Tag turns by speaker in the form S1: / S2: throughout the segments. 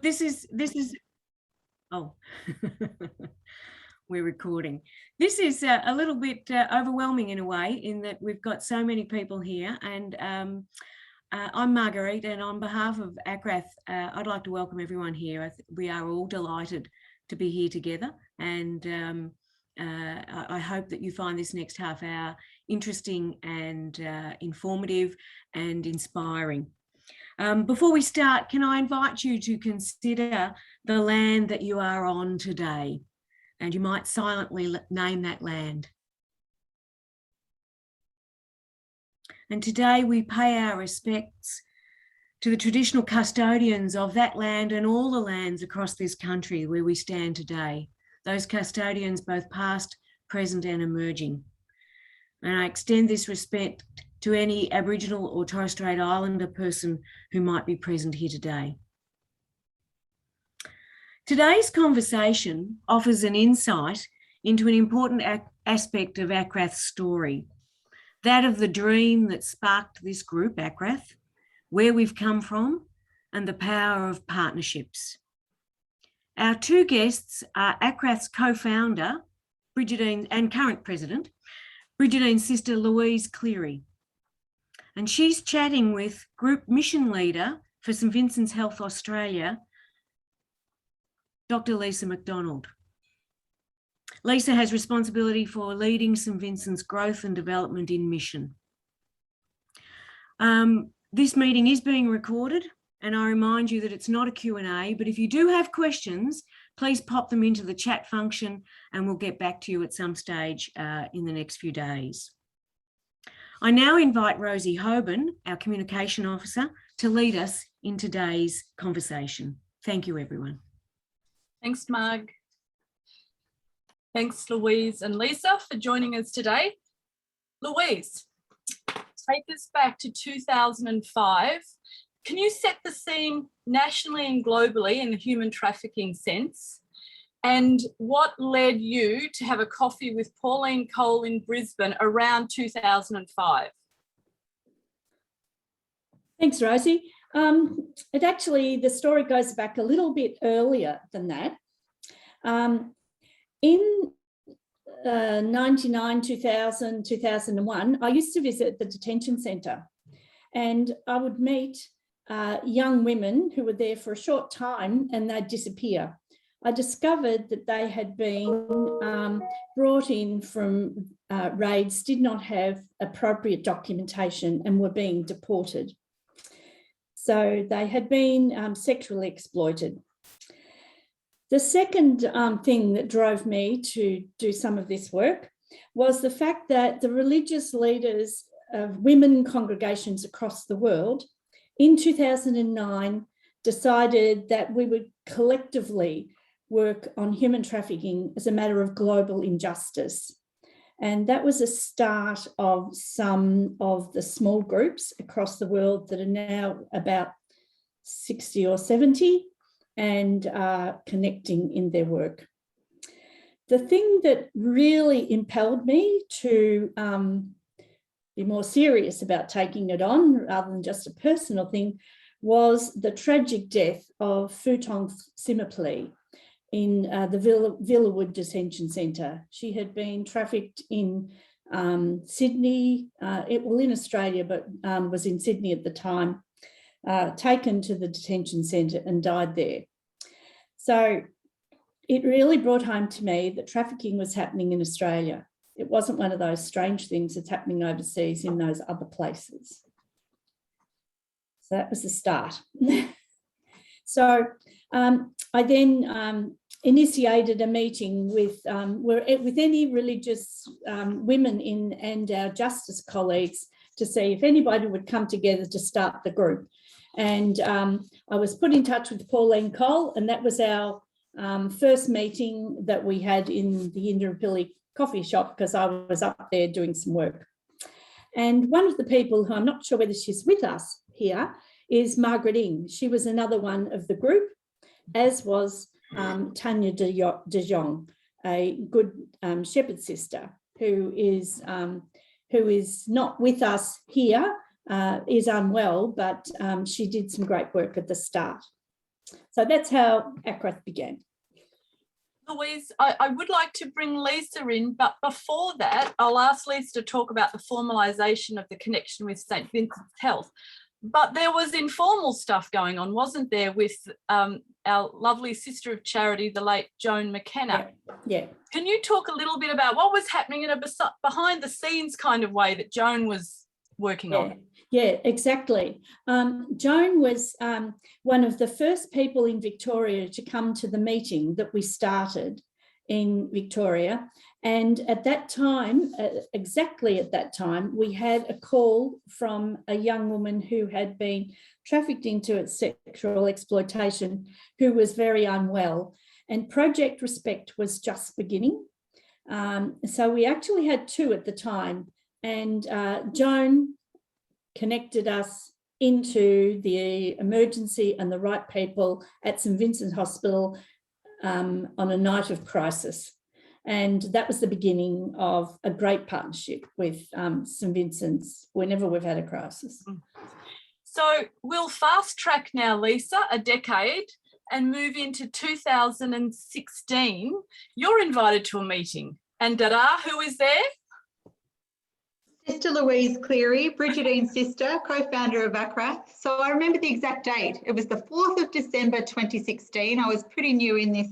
S1: this is, oh, we're recording. This is a little bit overwhelming in a way, in that we've got so many people here, and I'm Marguerite, and on behalf of ACRATH, I'd like to welcome everyone here. We are all delighted to be here together, and I hope that you find this next half hour interesting and informative and inspiring. Before we start, can I invite you to consider the land that you are on today, and you might silently name that land. And today we pay our respects to the traditional custodians of that land and all the lands across this country where we stand today, those custodians both past, present and emerging. And I extend this respect to any Aboriginal or Torres Strait Islander person who might be present here today. Today's conversation offers an insight into an important aspect of ACRATH's story, that of the dream that sparked this group, ACRATH, where we've come from, and the power of partnerships. Our two guests are ACRATH's co-founder, Brigidine, and current president, Brigidine's sister, Louise Cleary. And she's chatting with group mission leader for St Vincent's Health Australia, Dr Lisa McDonald. Lisa has responsibility for leading St Vincent's growth and development in mission. This meeting is being recorded, and I remind you that it's not a Q&A, but if you do have questions, please pop them into the chat function and we'll get back to you at some stage in the next few days. I now invite Rosie Hoban, our communication officer, to lead us in today's conversation. Thank you, everyone.
S2: Thanks, Marg. Thanks, Louise and Lisa, for joining us today. Louise, take us back to 2005. Can you set the scene nationally and globally in the human trafficking sense? And what led you to have a coffee with Pauline Cole in Brisbane around 2005?
S3: Thanks, Rosie. The story goes back a little bit earlier than that. In 99, 2000, 2001, I used to visit the detention centre, and I would meet young women who were there for a short time and they'd disappear. I discovered that they had been brought in from raids, did not have appropriate documentation and were being deported. So they had been sexually exploited. The second thing that drove me to do some of this work was the fact that the religious leaders of women congregations across the world in 2009 decided that we would collectively work on human trafficking as a matter of global injustice. And that was a start of some of the small groups across the world that are now about 60 or 70 and connecting in their work. The thing that really impelled me to be more serious about taking it on rather than just a personal thing was the tragic death of Futong Simapli in the Villawood Detention Centre. She had been trafficked in Sydney, in Australia, but was in Sydney at the time, taken to the detention centre and died there. So it really brought home to me that trafficking was happening in Australia. It wasn't one of those strange things that's happening overseas in those other places. So that was the start. So I then initiated a meeting with any religious women and our justice colleagues to see if anybody would come together to start the group. And I was put in touch with Pauline Cole, and that was our first meeting that we had in the Indooroopilly coffee shop, because I was up there doing some work. And one of the people, who I'm not sure whether she's with us here, is Margaret Ing. She was another one of the group, as was Tanya de Jong, a good shepherd sister who is not with us here, is unwell, but she did some great work at the start. So that's how ACRATH began.
S2: Louise, I would like to bring Lisa in, but before that, I'll ask Lisa to talk about the formalisation of the connection with St Vincent's Health. But there was informal stuff going on, wasn't there, with our lovely sister of charity, the late Joan McKenna?
S3: Yeah.
S2: Can you talk a little bit about what was happening in a behind the scenes kind of way that Joan was working on?
S3: Yeah, exactly. Joan was one of the first people in Victoria to come to the meeting that we started in Victoria. And at that time, exactly at that time, we had a call from a young woman who had been trafficked into sexual exploitation, who was very unwell. And Project Respect was just beginning. So we actually had two at the time. And Joan connected us into the emergency and the right people at St Vincent Hospital on a night of crisis. And that was the beginning of a great partnership with St Vincent's whenever we've had a crisis.
S2: So we'll fast track now, Lisa, a decade, and move into 2016. You're invited to a meeting, and da-da, who is there?
S4: Sister Louise Cleary, Brigidine's sister, co-founder of ACRATH. So I remember the exact date. It was the 4th of December 2016. I was pretty new in this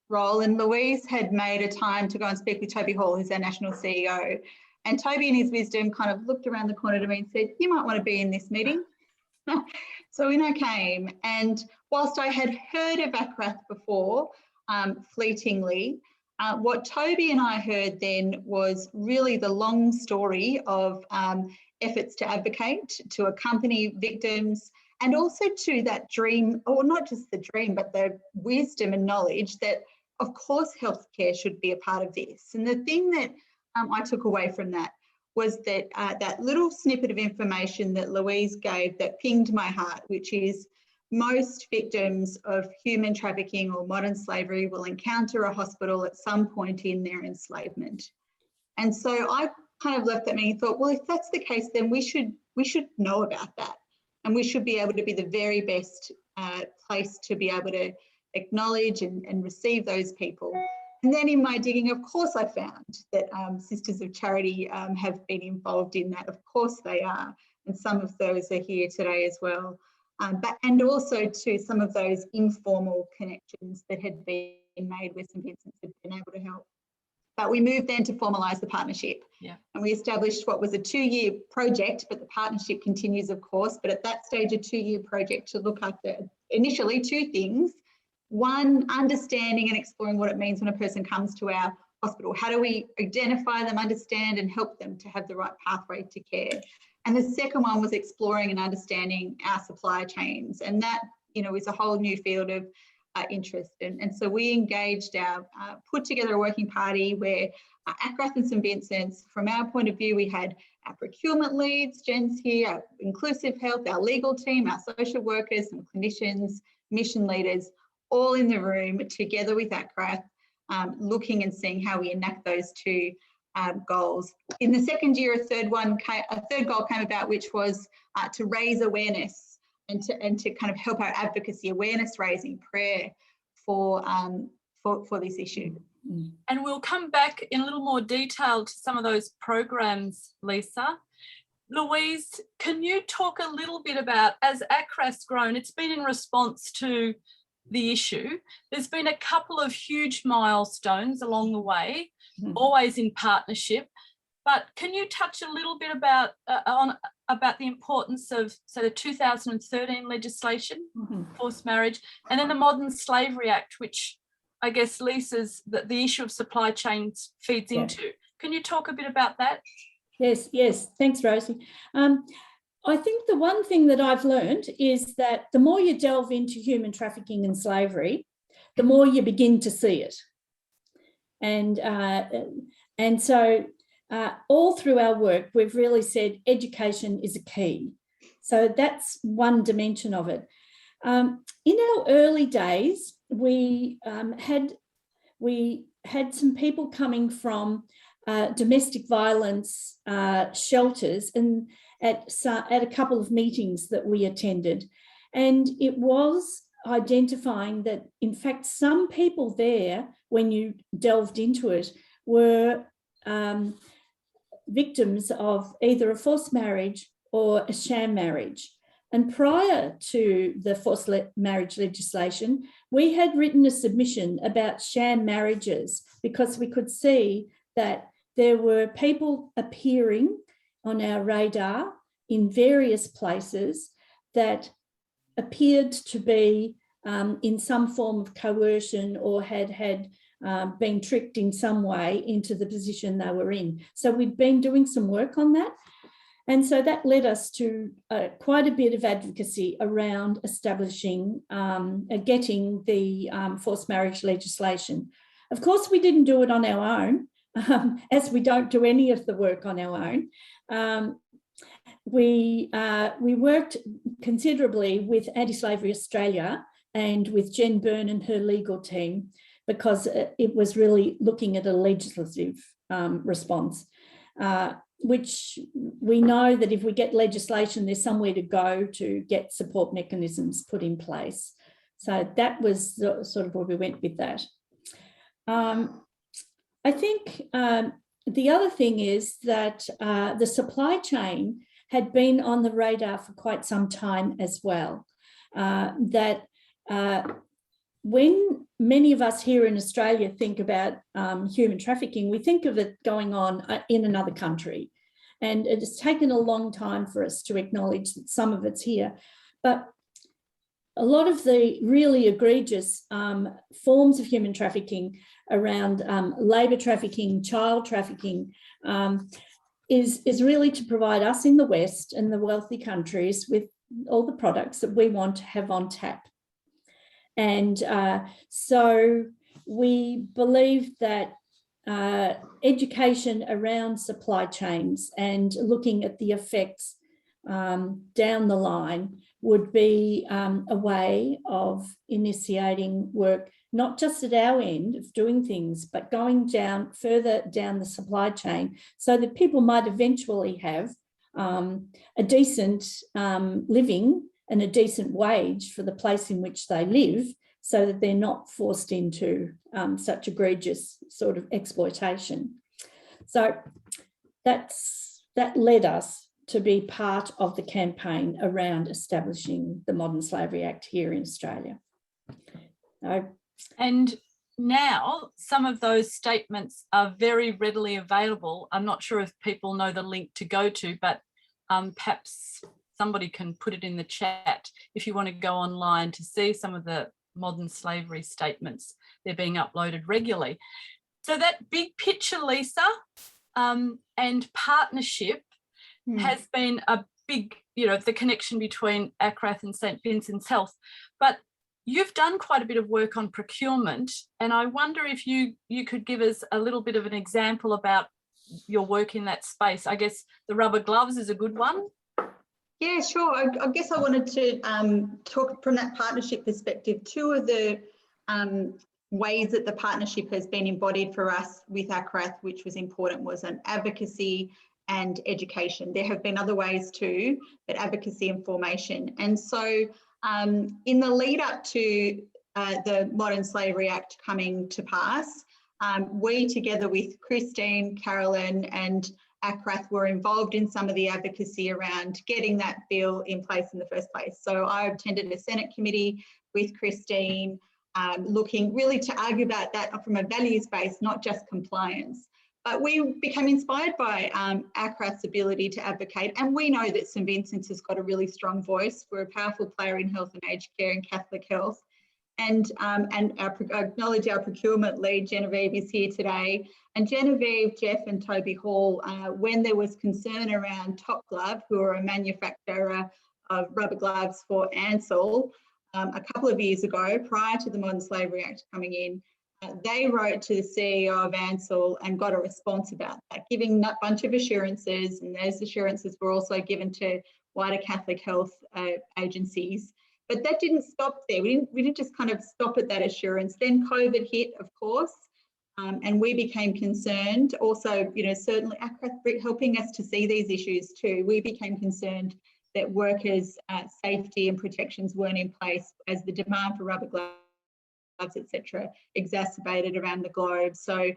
S4: role, and Louise had made a time to go and speak with Toby Hall, who's our national CEO. And Toby, in his wisdom, kind of looked around the corner to me and said, "You might want to be in this meeting." So in I came, and whilst I had heard of ACRATH before, fleetingly, what Toby and I heard then was really the long story of efforts to advocate, to accompany victims, and also to that dream, or not just the dream, but the wisdom and knowledge that, of course, healthcare should be a part of this. And the thing that I took away from that was that that little snippet of information that Louise gave that pinged my heart, which is most victims of human trafficking or modern slavery will encounter a hospital at some point in their enslavement. And so I kind of left that meeting and thought, well, if that's the case, then we should know about that. And we should be able to be the very best place to be able to acknowledge and receive those people. And then in my digging, of course, I found that Sisters of Charity have been involved in that. Of course they are. And some of those are here today as well. And also to some of those informal connections that had been made with St Vincent's had been able to help. But we moved then to formalise the partnership.
S2: Yeah. And
S4: we established what was a 2-year project, but the partnership continues, of course. But at that stage, a 2-year project to look after initially 2 things. One, understanding and exploring what it means when a person comes to our hospital. How do we identify them, understand and help them to have the right pathway to care? And the second one was exploring and understanding our supply chains. And that, you know, is a whole new field of interest. And so we engaged put together a working party where ACRATH and St Vincent's, from our point of view, we had our procurement leads, Jen's here, our inclusive health, our legal team, our social workers and clinicians, mission leaders, all in the room together with ACRATH, looking and seeing how we enact those 2 goals. In the second year, a third goal came about, which was to raise awareness and to kind of help our advocacy, awareness raising, prayer for this issue.
S2: And we'll come back in a little more detail to some of those programs, Lisa. Louise, can you talk a little bit about, as ACRATH's grown, it's been in response to the issue. There's been a couple of huge milestones along the way, always in partnership. But can you touch a little bit about the importance of, so the 2013 legislation, forced marriage, and then the Modern Slavery Act, which I guess Lisa's the issue of supply chains feeds into. Can you talk a bit about that?
S3: Yes. Thanks, Rosie. I think the one thing that I've learned is that the more you delve into human trafficking and slavery, the more you begin to see it. And so all through our work, we've really said education is a key. So that's one dimension of it. In our early days, we had some people coming from domestic violence shelters and at a couple of meetings that we attended. And it was identifying that, in fact, some people there, when you delved into it, were victims of either a forced marriage or a sham marriage. And prior to the forced marriage legislation, we had written a submission about sham marriages because we could see that there were people appearing on our radar in various places that appeared to be in some form of coercion or had been tricked in some way into the position they were in. So we'd been doing some work on that. And so that led us to quite a bit of advocacy around establishing, getting the forced marriage legislation. Of course, we didn't do it on our own, as we don't do any of the work on our own. We worked considerably with Anti-Slavery Australia and with Jen Byrne and her legal team, because it was really looking at a legislative response, which we know that if we get legislation, there's somewhere to go to get support mechanisms put in place. So that was sort of where we went with that. I think the other thing is that the supply chain had been on the radar for quite some time as well. When many of us here in Australia think about human trafficking, we think of it going on in another country. And it has taken a long time for us to acknowledge that some of it's here. But a lot of the really egregious forms of human trafficking around labour trafficking, child trafficking, is really to provide us in the West and the wealthy countries with all the products that we want to have on tap. And so we believe that education around supply chains and looking at the effects down the line would be a way of initiating work, not just at our end of doing things, but going down further down the supply chain so that people might eventually have a decent living and a decent wage for the place in which they live, so that they're not forced into such egregious sort of exploitation. So that led us to be part of the campaign around establishing the Modern Slavery Act here in Australia.
S2: And now some of those statements are very readily available. I'm not sure if people know the link to go to, but perhaps somebody can put it in the chat if you want to go online to see some of the modern slavery statements. They're being uploaded regularly. So that big picture, Lisa, and partnership has been a big, the connection between ACRATH and St Vincent's Health. But you've done quite a bit of work on procurement, and I wonder if you could give us a little bit of an example about your work in that space. I guess the rubber gloves is a good one.
S4: Yeah, sure. I guess I wanted to talk from that partnership perspective. Two of the ways that the partnership has been embodied for us with ACRATH, which was important, was an advocacy and education. There have been other ways too, but advocacy and formation. And so in the lead up to the Modern Slavery Act coming to pass, we, together with Christine, Carolyn and ACRATH, were involved in some of the advocacy around getting that bill in place in the first place. So I attended a Senate committee with Christine, looking really to argue about that from a values base, not just compliance. But we became inspired by ACRATH's ability to advocate, and we know that St Vincent's has got a really strong voice. We're a powerful player in health and aged care and Catholic health. And I acknowledge our procurement lead, Genevieve, is here today. And Genevieve, Jeff and Toby Hall, when there was concern around Top Glove, who are a manufacturer of rubber gloves for Ansell, a couple of years ago, prior to the Modern Slavery Act coming in, they wrote to the CEO of Ansell and got a response about that, giving a bunch of assurances, and those assurances were also given to wider Catholic health agencies. But that didn't stop there. We didn't just kind of stop at that assurance. Then COVID hit, of course, and we became concerned. Also, certainly ACRATH helping us to see these issues too. We became concerned that workers' safety and protections weren't in place as the demand for rubber gloves, etc., exacerbated around the globe. So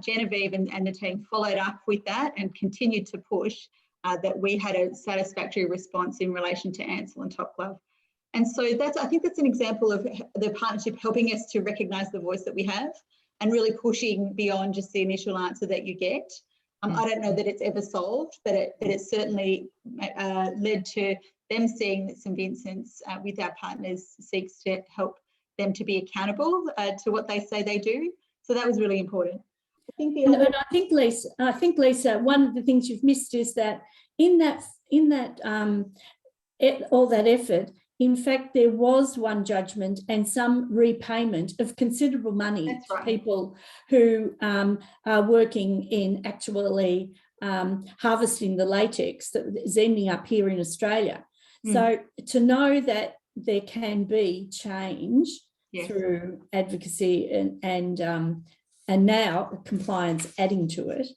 S4: Genevieve and the team followed up with that and continued to push that we had a satisfactory response in relation to Ansell and Top Glove. And so I think that's an example of the partnership helping us to recognise the voice that we have and really pushing beyond just the initial answer that you get. I don't know that it's ever solved, but it certainly led to them seeing that St Vincent's with our partners seeks to help them to be accountable to what they say they do. So that was really important.
S3: And I think, Lisa, one of the things you've missed is that in that all that effort, in fact, there was one judgment and some repayment of considerable money to people who are working in actually harvesting the latex that is ending up here in Australia. So to know that there can be change through advocacy and now compliance adding to it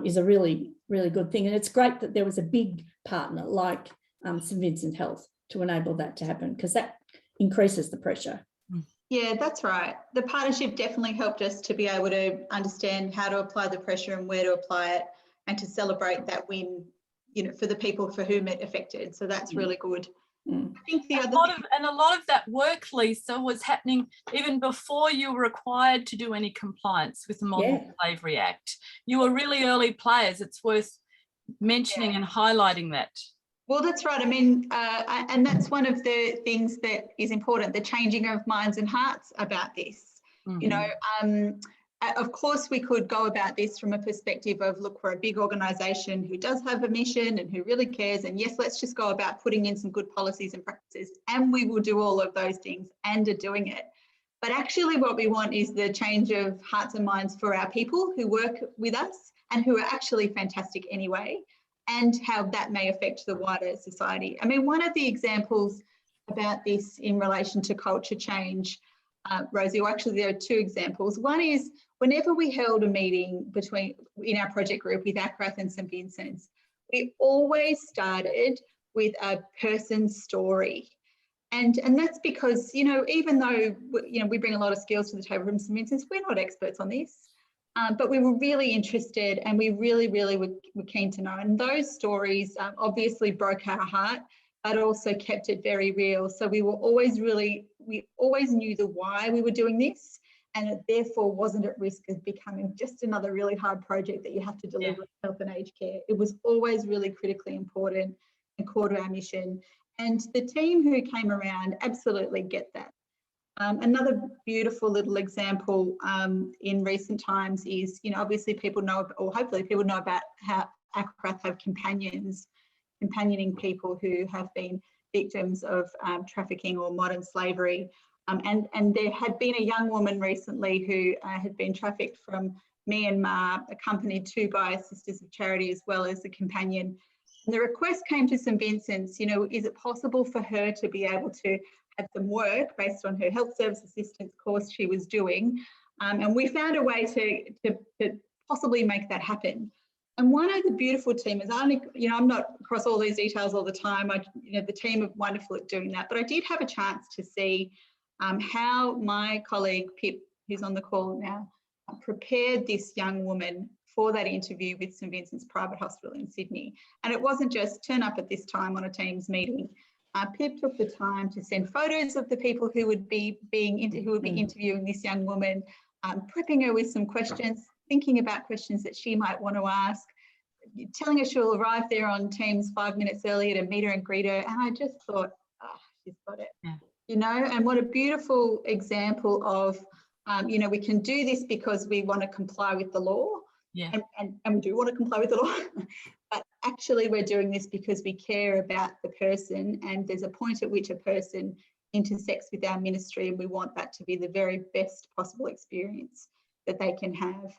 S3: is a really, really good thing. And it's great that there was a big partner like St Vincent Health to enable that to happen, because that increases the pressure.
S4: Yeah, that's right. The partnership definitely helped us to be able to understand how to apply the pressure and where to apply it, and to celebrate that win, for the people for whom it affected. So that's really good. I think a
S2: lot of that work, Lisa, was happening even before you were required to do any compliance with the Modern Slavery Act. You were really early players. It's worth mentioning and highlighting that.
S4: Well, that's right. I mean, and that's one of the things that is important, the changing of minds and hearts about this. Of course, we could go about this from a perspective of, look, we're a big organisation who does have a mission and who really cares. And yes, let's just go about putting in some good policies and practices, and we will do all of those things and are doing it. But actually what we want is the change of hearts and minds for our people who work with us and who are actually fantastic anyway, and how that may affect the wider society. I mean, one of the examples about this in relation to culture change, Rosie, or actually there are two examples. One is whenever we held a meeting in our project group with ACRATH and St Vincent's, we always started with a person's story. And that's because, even though, we bring a lot of skills to the table from St Vincent's, we're not experts on this. But we were really interested, and we really, really were keen to know. And those stories obviously broke our heart, but also kept it very real. So we always knew the why we were doing this, and it therefore wasn't at risk of becoming just another really hard project that you have to deliver in health and aged care. It was always really critically important and core to our mission. And the team who came around absolutely get that. Another beautiful little example in recent times is, obviously people know, or hopefully people know about how ACRATH have companioning people who have been victims of trafficking or modern slavery. And there had been a young woman recently who had been trafficked from Myanmar, accompanied too by Sisters of Charity as well as a companion. And the request came to St Vincent's, is it possible for her to be able to have some work based on her health service assistance course she was doing? And we found a way to possibly make that happen. And one of the beautiful team is, I'm not across all these details all the time. The team are wonderful at doing that. But I did have a chance to see how my colleague Pip, who's on the call now, prepared this young woman for that interview with St Vincent's Private Hospital in Sydney. And it wasn't just turn up at this time on a Teams meeting. Pip took the time to send photos of the people who would be interviewing this young woman, prepping her with some questions, thinking about questions that she might want to ask, telling her she'll arrive there on Teams 5 minutes earlier to meet her and greet her. And I just thought, she's got it. Yeah. And what a beautiful example of, we can do this because we want to comply with the law. Yeah. And we do want to comply with the law, but actually we're doing this because we care about the person, and there's a point at which a person intersects with our ministry, and we want that to be the very best possible experience that they can have.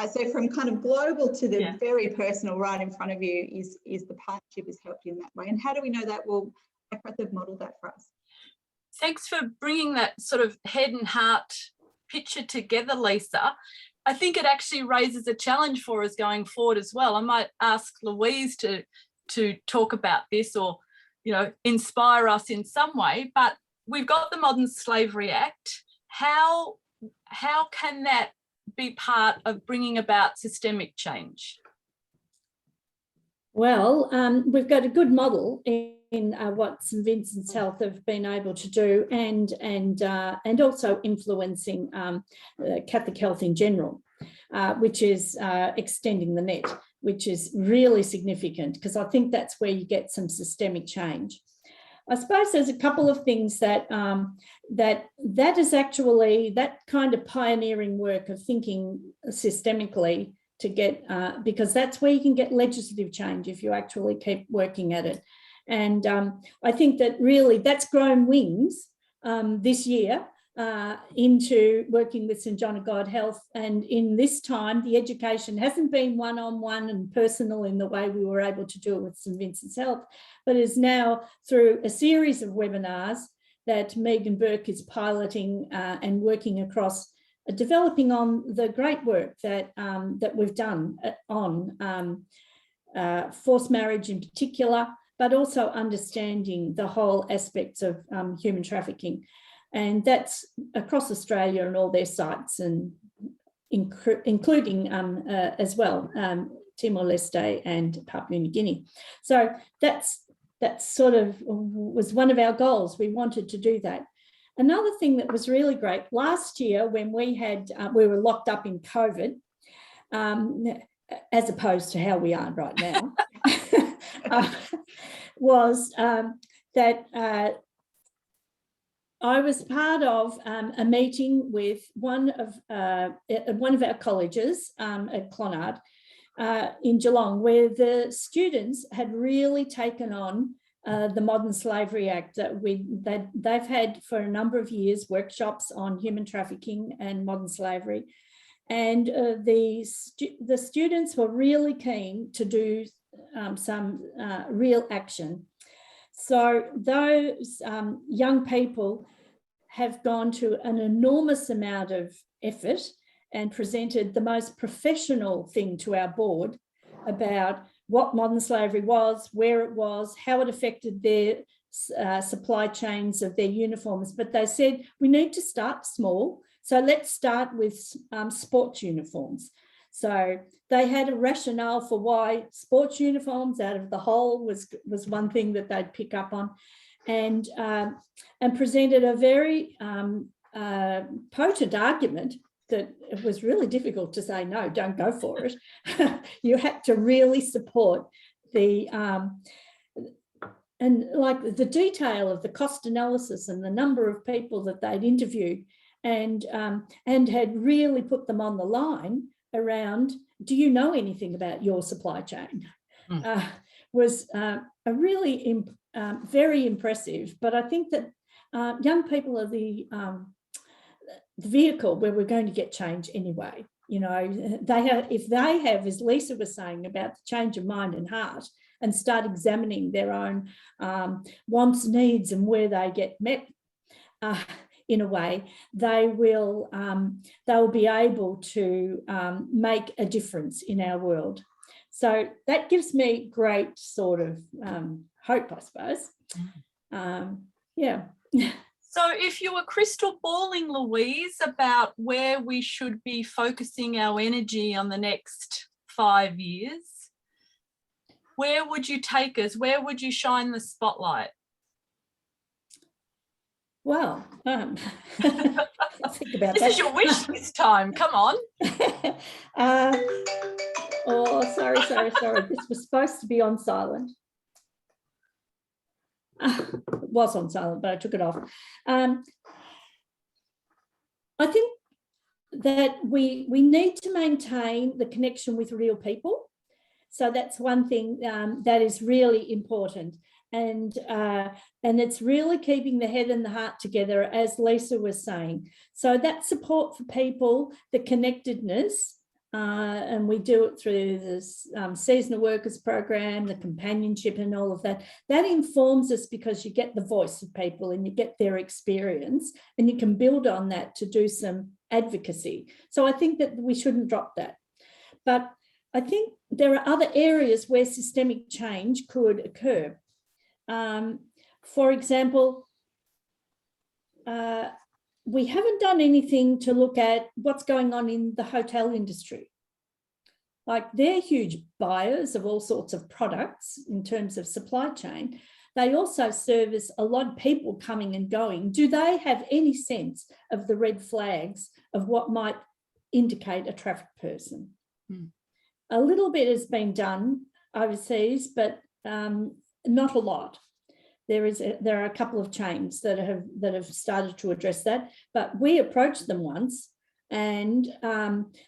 S4: So from kind of global to the very personal right in front of you is the partnership has helped in that way. And how do we know that? Well, ACRATH have modelled that for us.
S2: Thanks for bringing that sort of head and heart picture together, Lisa. I think it actually raises a challenge for us going forward as well. I might ask Louise to talk about this, or inspire us in some way. But we've got the Modern Slavery Act. How can that be part of bringing about systemic change?
S3: Well, we've got a good model in what St Vincent's Health have been able to do, and also influencing Catholic health in general, which is extending the net, which is really significant, because I think that's where you get some systemic change. I suppose there's a couple of things that that is actually that kind of pioneering work of thinking systemically to get, because that's where you can get legislative change if you actually keep working at it. And I think that really that's grown wings this year into working with St John of God Health. And in this time, the education hasn't been one-on-one and personal in the way we were able to do it with St Vincent's Health, but is now through a series of webinars that Megan Burke is piloting and working across, developing on the great work that that we've done on forced marriage in particular, but also understanding the whole aspects of human trafficking. And that's across Australia and all their sites, and including as well Timor-Leste and Papua New Guinea. So that's sort of was one of our goals. We wanted to do that. Another thing that was really great last year, when we had we were locked up in COVID, as opposed to how we are right now, was that I was part of a meeting with one of our colleges at Clonard in Geelong, where the students had really taken on the Modern Slavery Act that they've had for a number of years, workshops on human trafficking and modern slavery. And the students were really keen to do some real action. So those young people have gone to an enormous amount of effort and presented the most professional thing to our board about what modern slavery was, where it was, how it affected their supply chains of their uniforms. But they said, we need to start small. So let's start with sports uniforms. So they had a rationale for why sports uniforms out of the whole was one thing that they'd pick up on, and presented a very potent argument that it was really difficult to say, no, don't go for it. You had to really support the, and like the detail of the cost analysis and the number of people that they'd interviewed, and had really put them on the line around, do you know anything about your supply chain? Was a really very impressive. But I think that young people are the vehicle where we're going to get change anyway. You know, if they have, as Lisa was saying, about the change of mind and heart, and start examining their own wants, needs, and where they get met, in a way, they will be able to make a difference in our world. So that gives me great sort of hope, I suppose. Yeah.
S2: So if you were crystal balling, Louise, about where we should be focusing our energy on the next 5 years, where would you take us? Where would you shine the spotlight?
S3: Well, I'll think about
S2: this
S3: that.
S2: Is your wish this time. Come on.
S3: Oh, sorry. This was supposed to be on silent. It was on silent, but I took it off. I think that we need to maintain the connection with real people. So that's one thing that is really important. And it's really keeping the head and the heart together, as Lisa was saying. So that support for people, the connectedness, and we do it through this seasonal workers program, the companionship and all of that. That informs us because you get the voice of people and you get their experience, and you can build on that to do some advocacy. So I think that we shouldn't drop that. But I think there are other areas where systemic change could occur. For example, we haven't done anything to look at what's going on in the hotel industry. Like, they're huge buyers of all sorts of products in terms of supply chain. They also service a lot of people coming and going. Do they have any sense of the red flags of what might indicate a trafficked person? A little bit has been done overseas, but not a lot. There are a couple of chains that have started to address that, but we approached them once, and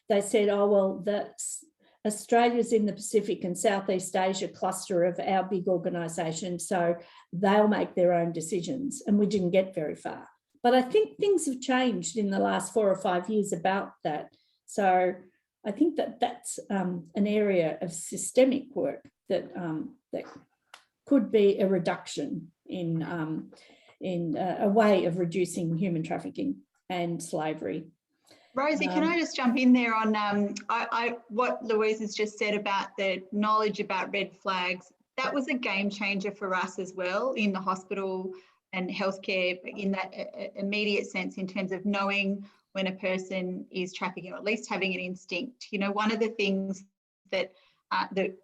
S3: they said, "Oh well, that's Australia's in the Pacific and Southeast Asia cluster of our big organisation, so they'll make their own decisions," and we didn't get very far. But I think things have changed in the last 4 or 5 years about that. So I think that that's an area of systemic work that could be a reduction in a way of reducing human trafficking and slavery.
S4: Rosie, can I just jump in there on what Louise has just said about the knowledge about red flags? That was a game changer for us as well in the hospital and healthcare, in that immediate sense, in terms of knowing when a person is trafficking, or at least having an instinct. You know, one of the things that the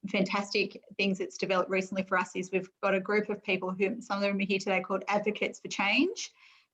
S4: fantastic things that's developed recently for us is we've got a group of people who, some of them are here today, called Advocates for Change.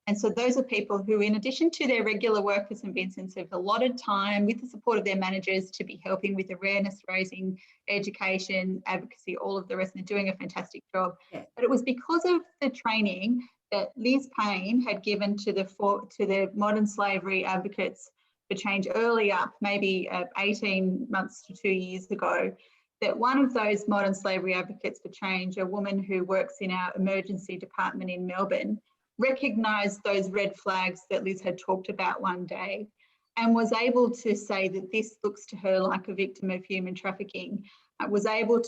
S4: And so those are people who, in addition to their regular work for St Vincent's, have allotted time with the support of their managers to be helping with awareness raising, education, advocacy, all of the rest, and they're doing a fantastic job. But it was because of the training that Liz Payne had given to the modern slavery advocates for change earlier, maybe 18 months to 2 years ago, that one of those modern slavery advocates for change, a woman who works in our emergency department in Melbourne, recognised those red flags that Liz had talked about one day, and was able to say that this looks to her like a victim of human trafficking,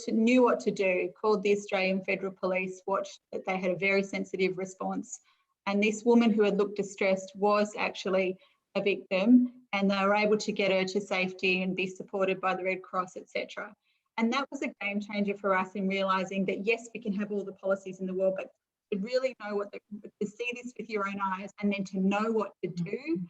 S4: knew what to do, called the Australian Federal Police, watched that they had a very sensitive response. And this woman who had looked distressed was actually a victim, and they were able to get her to safety and be supported by the Red Cross, etc. And that was a game changer for us in realising that, yes, we can have all the policies in the world, but to really know to see this with your own eyes, and then to know what to do,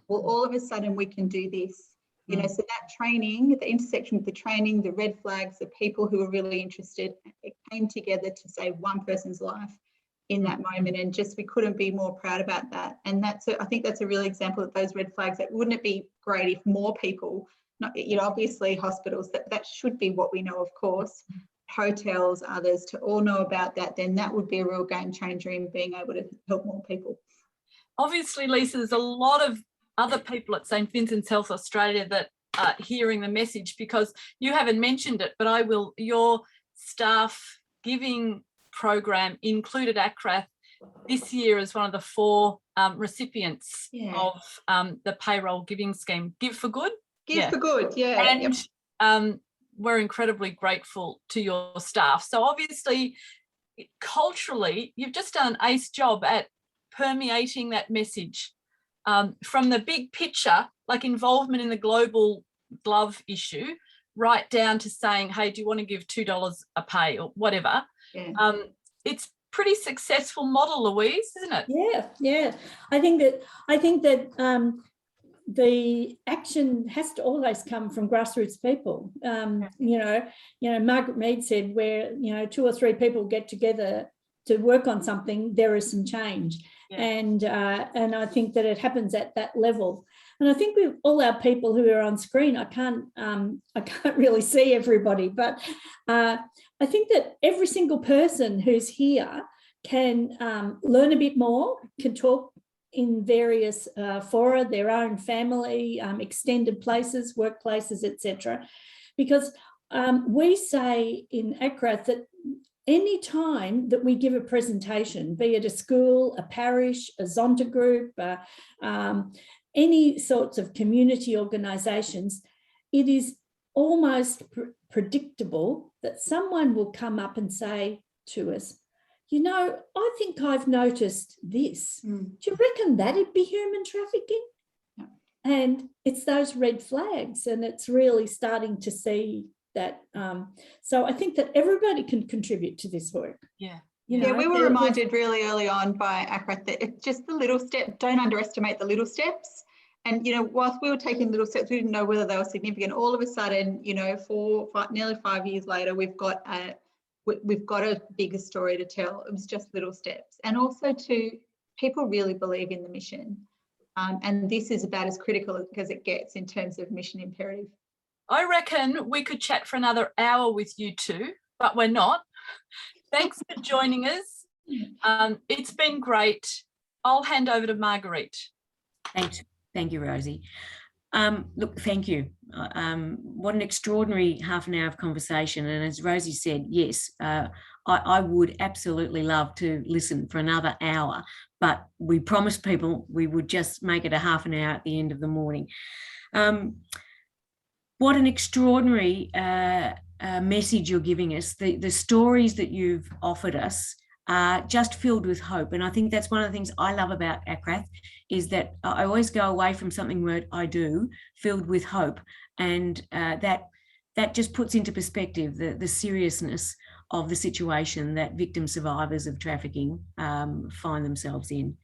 S4: well, all of a sudden we can do this. You know, so that training, the intersection of the training, the red flags, the people who are really interested, it came together to save one person's life in that moment, and just we couldn't be more proud about that. And I think that's a real example of those red flags. That wouldn't it be great if more people, obviously hospitals, that should be what we know, of course, hotels, others, to all know about that, then that would be a real game changer in being able to help more people.
S2: Obviously, Lisa, there's a lot of other people at St Vincent's Health Australia that are hearing the message, because you haven't mentioned it, but I will. Your staff giving program included ACRATH this year as one of the 4 recipients of the payroll giving scheme, Give for Good.
S4: Give for Good, yeah.
S2: And we're incredibly grateful to your staff. So obviously, culturally, you've just done an ace job at permeating that message from the big picture, like involvement in the global glove issue, right down to saying, hey, do you want to give $2 a pay or whatever? Yeah. It's pretty successful model, Louise, isn't it?
S3: Yeah. I think that the action has to always come from grassroots people. Margaret Mead said, where 2 or 3 people get together to work on something, there is some change. Yeah. And I think that it happens at that level. And I think with all our people who are on screen, I can't really see everybody, but I think that every single person who's here can learn a bit more, can talk in various fora, their own family, extended places, workplaces, etc. Because we say in ACRATH that any time that we give a presentation, be it a school, a parish, a Zonta group, any sorts of community organisations, it is almost predictable that someone will come up and say to us, I think I've noticed this. Do you reckon that'd be human trafficking? Yeah. And it's those red flags, and it's really starting to see that. So I think that everybody can contribute to this work.
S2: Yeah.
S4: Yeah, we were reminded really early on by ACRATH that it's just the little step. Don't underestimate the little steps. And, you know, whilst we were taking little steps, we didn't know whether they were significant. All of a sudden, you know, nearly 5 years later, we've got a bigger story to tell. It was just little steps. And also people really believe in the mission. And this is about as critical as it gets in terms of mission imperative.
S2: I reckon we could chat for another hour with you two, but we're not. Thanks for joining us. It's been great. I'll hand over to Marguerite.
S1: Thanks. Thank you, Rosie. Look, thank you. What an extraordinary half an hour of conversation. And as Rosie said, yes, I would absolutely love to listen for another hour, but we promised people we would just make it a half an hour at the end of the morning. What an extraordinary message you're giving us. The stories that you've offered us are just filled with hope. And I think that's one of the things I love about ACRATH, is that I always go away from something where I do filled with hope. And that just puts into perspective the seriousness of the situation that victim survivors of trafficking find themselves in.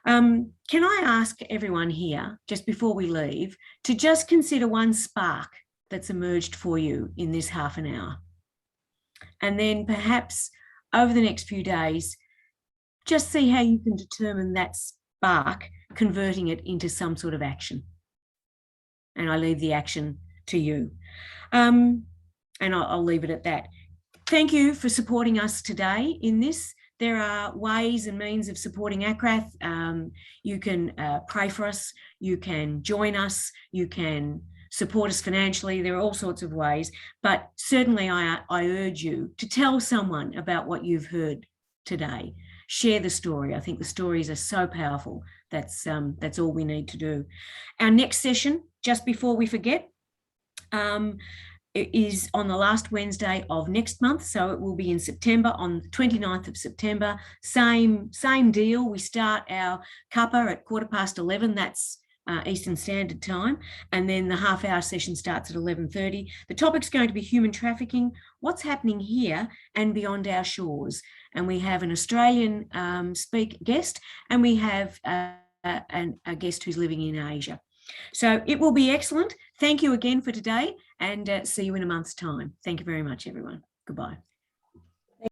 S1: Can I ask everyone here, just before we leave, to just consider one spark that's emerged for you in this half an hour? And then perhaps over the next few days, just see how you can determine that spark, converting it into some sort of action. And I leave the action to you. And I'll leave it at that. Thank you for supporting us today in this. There are ways and means of supporting ACRATH. You can pray for us, you can join us, you can support us financially. There are all sorts of ways, but certainly I urge you to tell someone about what you've heard today. Share the story. I think the stories are so powerful. That's all we need to do. Our next session, just before we forget, is on the last Wednesday of next month. So it will be in September, on the 29th of September. Same deal. We start our cuppa at 11:15. That's Eastern Standard Time. And then the half-hour session starts at 11:30. The topic's going to be human trafficking, what's happening here and beyond our shores. And we have an Australian guest, and we have a guest who's living in Asia. So it will be excellent. Thank you again for today, and see you in a month's time. Thank you very much, everyone. Goodbye.